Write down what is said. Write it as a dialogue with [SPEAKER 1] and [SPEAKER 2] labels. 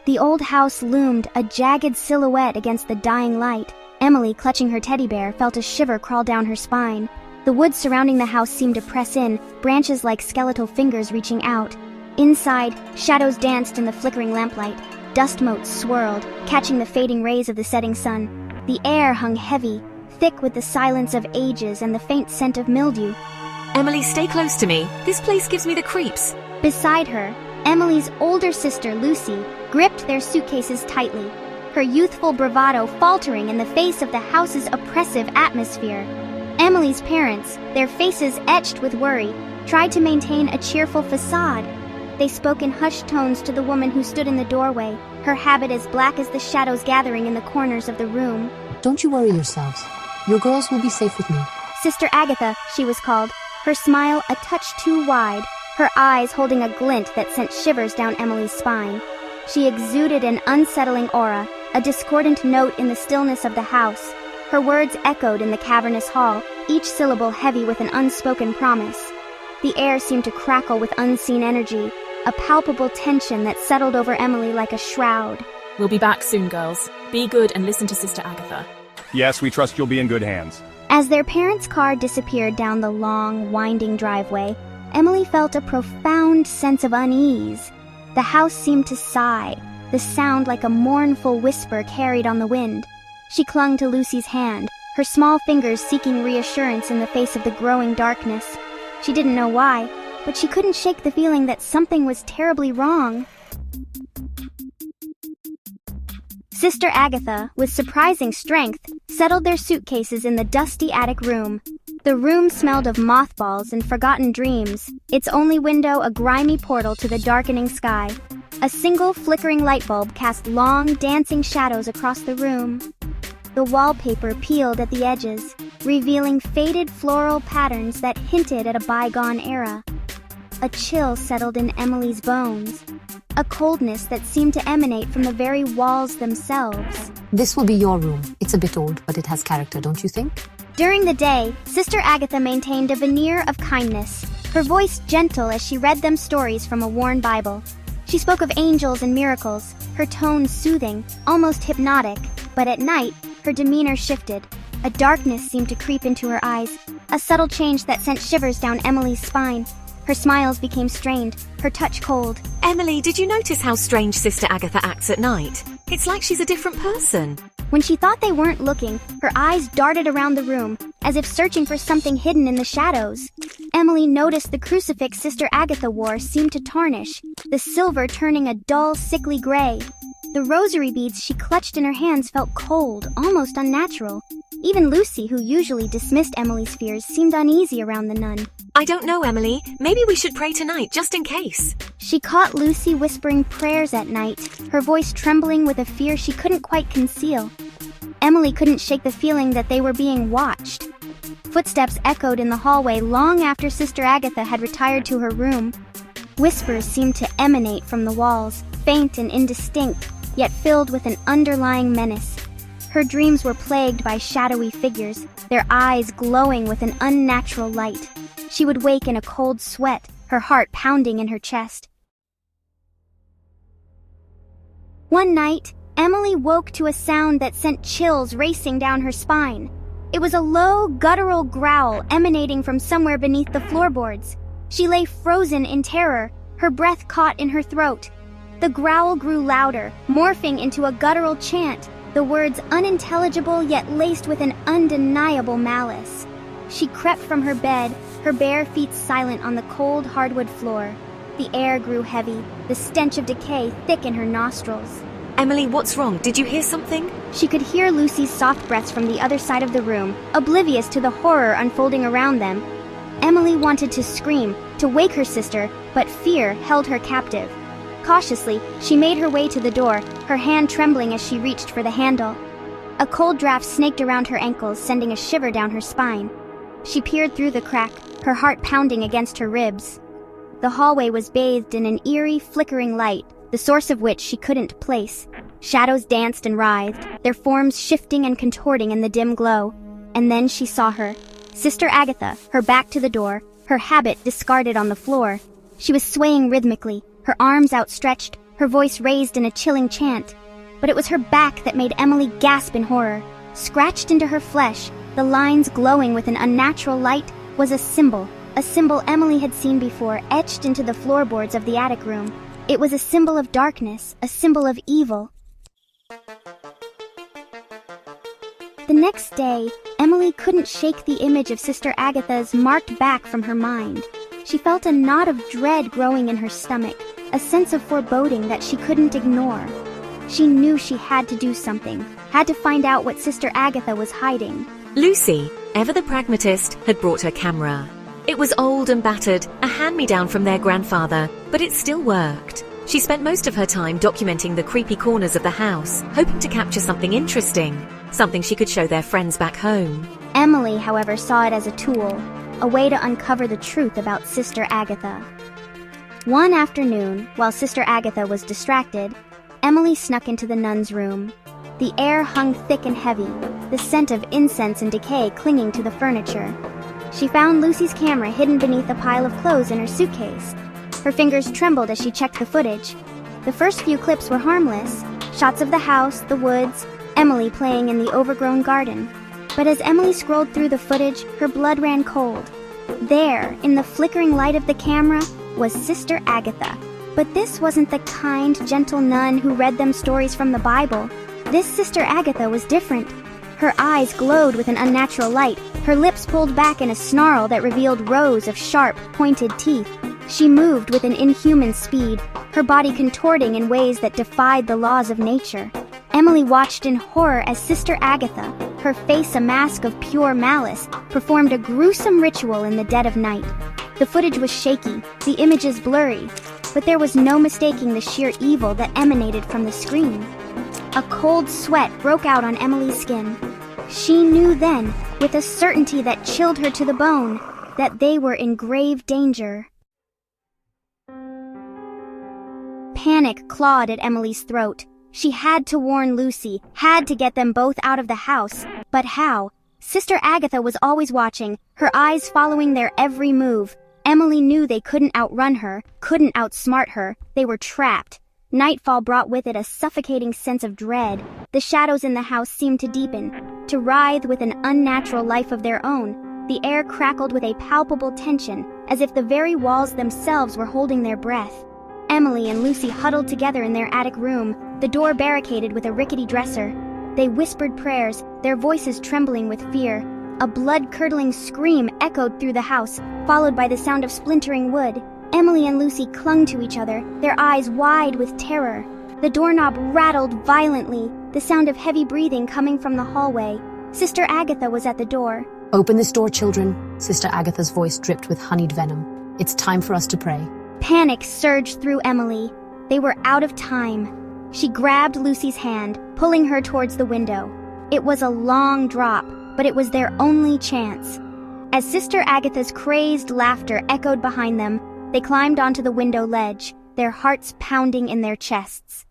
[SPEAKER 1] The old house loomed, a jagged silhouette against the dying light. Emily, clutching her teddy bear, felt a shiver crawl down her spine. The woods surrounding the house seemed to press in, branches like skeletal fingers reaching out. Inside, shadows danced in the flickering lamplight. Dust motes swirled, catching the fading rays of the setting sun. The air hung heavy, thick with the silence of ages and the faint scent of mildew.
[SPEAKER 2] Emily, stay close to me. This place gives me the creeps.
[SPEAKER 1] Beside her, Emily's older sister, Lucy, gripped their suitcases tightly, her youthful bravado faltering in the face of the house's oppressive atmosphere. Emily's parents, their faces etched with worry, tried to maintain a cheerful facade. They spoke in hushed tones to the woman who stood in the doorway, her habit as black as the shadows gathering in the corners of the room.
[SPEAKER 3] Don't you worry yourselves. Your girls will be safe with me.
[SPEAKER 1] Sister Agatha, she was called, her smile a touch too wide, her eyes holding a glint that sent shivers down Emily's spine. She exuded an unsettling aura, a discordant note in the stillness of the house. Her words echoed in the cavernous hall, each syllable heavy with an unspoken promise. The air seemed to crackle with unseen energy, a palpable tension that settled over Emily like a shroud.
[SPEAKER 2] We'll be back soon, girls. Be good and listen to Sister Agatha.
[SPEAKER 4] Yes, we trust you'll be in good hands.
[SPEAKER 1] As their parents' car disappeared down the long, winding driveway, Emily felt a profound sense of unease. The house seemed to sigh, the sound like a mournful whisper carried on the wind. She clung to Lucy's hand, her small fingers seeking reassurance in the face of the growing darkness. She didn't know why, but she couldn't shake the feeling that something was terribly wrong. Sister Agatha, with surprising strength, settled their suitcases in the dusty attic room. The room smelled of mothballs and forgotten dreams, its only window a grimy portal to the darkening sky. A single flickering light bulb cast long, dancing shadows across the room. The wallpaper peeled at the edges, revealing faded floral patterns that hinted at a bygone era. A chill settled in Emily's bones, a coldness that seemed to emanate from the very walls themselves.
[SPEAKER 3] This will be your room. It's a bit old, but it has character, don't you think?
[SPEAKER 1] During the day, Sister Agatha maintained a veneer of kindness, her voice gentle as she read them stories from a worn Bible. She spoke of angels and miracles, her tone soothing, almost hypnotic, but at night, her demeanor shifted. A darkness seemed to creep into her eyes, a subtle change that sent shivers down Emily's spine. Her smiles became strained, her touch cold.
[SPEAKER 2] Emily, did you notice how strange Sister Agatha acts at night? It's like she's a different person.
[SPEAKER 1] When she thought they weren't looking, her eyes darted around the room, as if searching for something hidden in the shadows. Emily noticed the crucifix Sister Agatha wore seemed to tarnish, the silver turning a dull, sickly gray. The rosary beads she clutched in her hands felt cold, almost unnatural. Even Lucy, who usually dismissed Emily's fears, seemed uneasy around the nun.
[SPEAKER 2] I don't know, Emily. Maybe we should pray tonight, just in case.
[SPEAKER 1] She caught Lucy whispering prayers at night, her voice trembling with a fear she couldn't quite conceal. Emily couldn't shake the feeling that they were being watched. Footsteps echoed in the hallway long after Sister Agatha had retired to her room. Whispers seemed to emanate from the walls, faint and indistinct, yet filled with an underlying menace. Her dreams were plagued by shadowy figures, their eyes glowing with an unnatural light. She would wake in a cold sweat, her heart pounding in her chest. One night, Emily woke to a sound that sent chills racing down her spine. It was a low, guttural growl emanating from somewhere beneath the floorboards. She lay frozen in terror, her breath caught in her throat. The growl grew louder, morphing into a guttural chant, the words unintelligible yet laced with an undeniable malice. She crept from her bed, her bare feet silent on the cold hardwood floor. The air grew heavy, the stench of decay thick in her nostrils.
[SPEAKER 2] Emily, what's wrong? Did you hear something?
[SPEAKER 1] She could hear Lucy's soft breaths from the other side of the room, oblivious to the horror unfolding around them. Emily wanted to scream, to wake her sister, but fear held her captive. Cautiously, she made her way to the door, her hand trembling as she reached for the handle. A cold draft snaked around her ankles, sending a shiver down her spine. She peered through the crack, her heart pounding against her ribs. The hallway was bathed in an eerie, flickering light, the source of which she couldn't place. Shadows danced and writhed, their forms shifting and contorting in the dim glow. And then she saw her. Sister Agatha, her back to the door, her habit discarded on the floor. She was swaying rhythmically, her arms outstretched, her voice raised in a chilling chant. But it was her back that made Emily gasp in horror. Scratched into her flesh, the lines glowing with an unnatural light, was a symbol Emily had seen before, etched into the floorboards of the attic room. It was a symbol of darkness, a symbol of evil. The next day, Emily couldn't shake the image of Sister Agatha's marked back from her mind. She felt a knot of dread growing in her stomach, a sense of foreboding that she couldn't ignore. She knew she had to do something, had to find out what Sister Agatha was hiding.
[SPEAKER 2] Lucy, ever the pragmatist, had brought her camera. It was old and battered, a hand-me-down from their grandfather, but it still worked. She spent most of her time documenting the creepy corners of the house, hoping to capture something interesting, something she could show their friends back home.
[SPEAKER 1] Emily, however, saw it as a tool, a way to uncover the truth about Sister Agatha. One afternoon, while Sister Agatha was distracted, Emily snuck into the nun's room. The air hung thick and heavy, the scent of incense and decay clinging to the furniture. She found Lucy's camera hidden beneath a pile of clothes in her suitcase. Her fingers trembled as she checked the footage. The first few clips were harmless, shots of the house, the woods, Emily playing in the overgrown garden. But as Emily scrolled through the footage, her blood ran cold. There, in the flickering light of the camera, was Sister Agatha. But this wasn't the kind, gentle nun who read them stories from the Bible. This Sister Agatha was different. Her eyes glowed with an unnatural light, her lips pulled back in a snarl that revealed rows of sharp, pointed teeth. She moved with an inhuman speed, her body contorting in ways that defied the laws of nature. Emily watched in horror as Sister Agatha, her face a mask of pure malice, performed a gruesome ritual in the dead of night. The footage was shaky, the images blurry, but there was no mistaking the sheer evil that emanated from the screen. A cold sweat broke out on Emily's skin. She knew then, with a certainty that chilled her to the bone, that they were in grave danger. Panic clawed at Emily's throat. She had to warn Lucy, had to get them both out of the house. But how? Sister Agatha was always watching, her eyes following their every move. Emily knew they couldn't outrun her, couldn't outsmart her. They were trapped. Nightfall brought with it a suffocating sense of dread. The shadows in the house seemed to deepen, to writhe with an unnatural life of their own. The air crackled with a palpable tension, as if the very walls themselves were holding their breath. Emily and Lucy huddled together in their attic room, the door barricaded with a rickety dresser. They whispered prayers, their voices trembling with fear. A blood-curdling scream echoed through the house, followed by the sound of splintering wood. Emily and Lucy clung to each other, their eyes wide with terror. The doorknob rattled violently, the sound of heavy breathing coming from the hallway. Sister Agatha was at the door.
[SPEAKER 3] Open this door, children. Sister Agatha's voice dripped with honeyed venom. It's time for us to pray.
[SPEAKER 1] Panic surged through Emily. They were out of time. She grabbed Lucy's hand, pulling her towards the window. It was a long drop, but it was their only chance. As Sister Agatha's crazed laughter echoed behind them, they climbed onto the window ledge, their hearts pounding in their chests.